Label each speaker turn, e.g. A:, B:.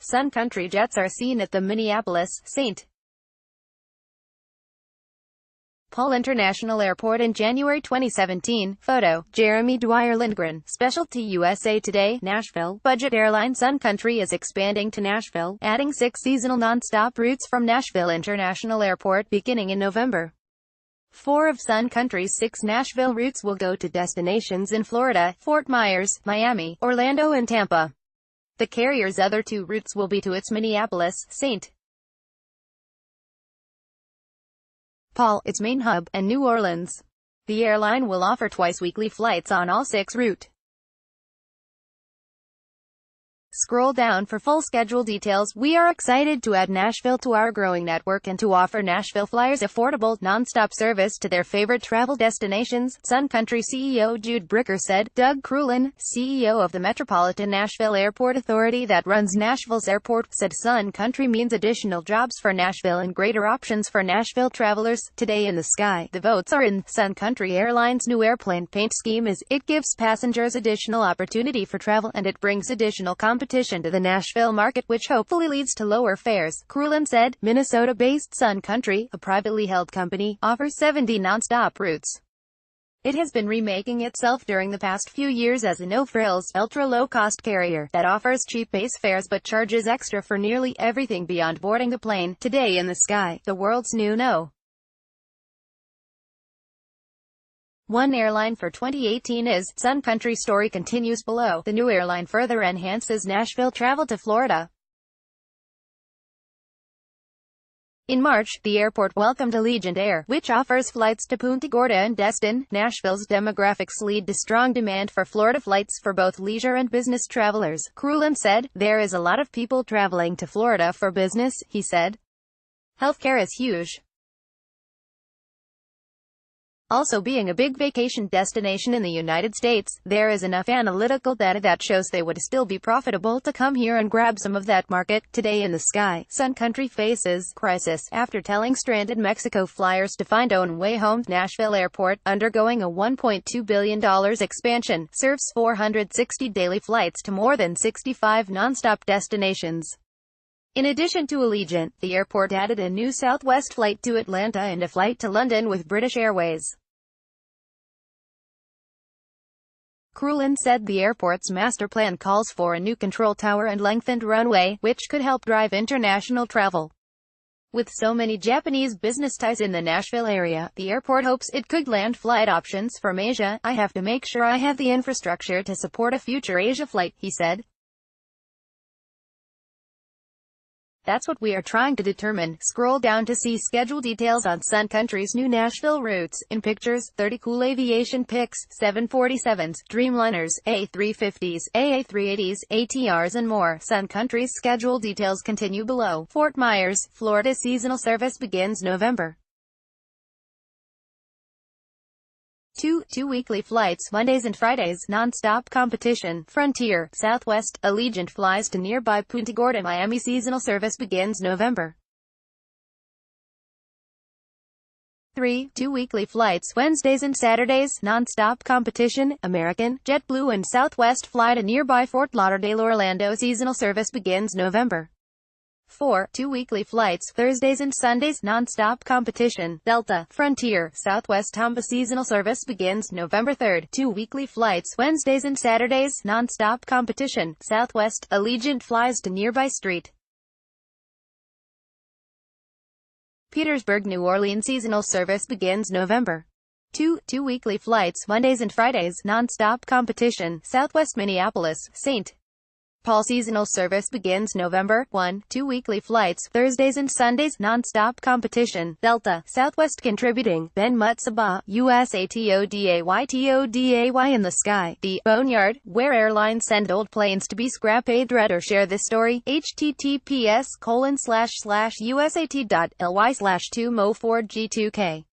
A: Sun Country jets are seen at the Minneapolis-St. Paul International Airport in January 2017. Photo, Jeremy Dwyer Lindgren. Specialty USA Today, Nashville. Budget airline Sun Country is expanding to Nashville, adding 6 seasonal non-stop routes from Nashville International Airport beginning in November. 4 of Sun Country's 6 Nashville routes will go to destinations in Florida, Fort Myers, Miami, Orlando and Tampa. The carrier's other 2 routes will be to its Minneapolis-St. Paul, its main hub, and New Orleans. The airline will offer twice-weekly flights on all 6 routes. Scroll down for full schedule details. We are excited to add Nashville to our growing network and to offer Nashville flyers affordable, non-stop service to their favorite travel destinations, Sun Country CEO Jude Bricker said. Doug Crulin, CEO of the Metropolitan Nashville Airport Authority that runs Nashville's airport, said Sun Country means additional jobs for Nashville and greater options for Nashville travelers. Today in the sky, the votes are in. Sun Country Airlines' new airplane paint scheme is, it gives passengers additional opportunity for travel, and it brings additional competition to the Nashville market, which hopefully leads to lower fares. Crulin said. Minnesota-based Sun Country, a privately held company, offers 70 non-stop routes. It has been remaking itself during the past few years as a no-frills, ultra-low-cost carrier that offers cheap base fares but charges extra for nearly everything beyond boarding the plane. Today in the sky, the world's new One airline for 2018 is. Sun Country story continues below. The new airline further enhances Nashville travel to Florida. In March, the airport welcomed Allegiant Air, which offers flights to Punta Gorda and Destin. Nashville's demographics lead to strong demand for Florida flights for both leisure and business travelers. Crulin said. There is a lot of people traveling to Florida for business, he said. Healthcare is huge. Also being a big vacation destination in the United States, there is enough analytical data that shows they would still be profitable to come here and grab some of that market. Today in the sky, Sun Country faces crisis after telling stranded Mexico flyers to find own way home. Nashville Airport, undergoing a $1.2 billion expansion, serves 460 daily flights to more than 65 non-stop destinations. In addition to Allegiant, the airport added a new Southwest flight to Atlanta and a flight to London with British Airways. Crulin said the airport's master plan calls for a new control tower and lengthened runway, which could help drive international travel. With so many Japanese business ties in the Nashville area, the airport hopes it could land flight options from Asia. I have to make sure I have the infrastructure to support a future Asia flight, he said. That's what we are trying to determine. Scroll down to see schedule details on Sun Country's new Nashville routes. In pictures, 30 cool aviation pics, 747s, Dreamliners, A350s, AA380s, ATRs and more. Sun Country's schedule details continue below. Fort Myers, Florida seasonal service begins November. 2 weekly flights, Mondays and Fridays, non-stop competition. Frontier, Southwest, Allegiant flies to nearby Punta Gorda. Miami seasonal service begins November. 3 weekly flights, Wednesdays and Saturdays, non-stop competition. American, JetBlue and Southwest fly to nearby Fort Lauderdale. Orlando seasonal service begins November. 4 weekly flights, Thursdays and Sundays, non-stop competition. Delta, Frontier, Southwest Tampa seasonal service begins November 3. 2 weekly flights, Wednesdays and Saturdays, non-stop competition. Southwest, Allegiant flies to nearby St. Petersburg, New Orleans seasonal service begins November. 2 weekly flights, Mondays and Fridays, non-stop competition. Southwest Minneapolis, St. Paul seasonal service begins November. 1 weekly flights, Thursdays and Sundays, non-stop competition. Delta, Southwest contributing. Ben Mutsaba, USATODAYTODAY in the sky. The Boneyard, where airlines send old planes to be scrapped. Read or share this story. https://usat.ly/2mo4g2k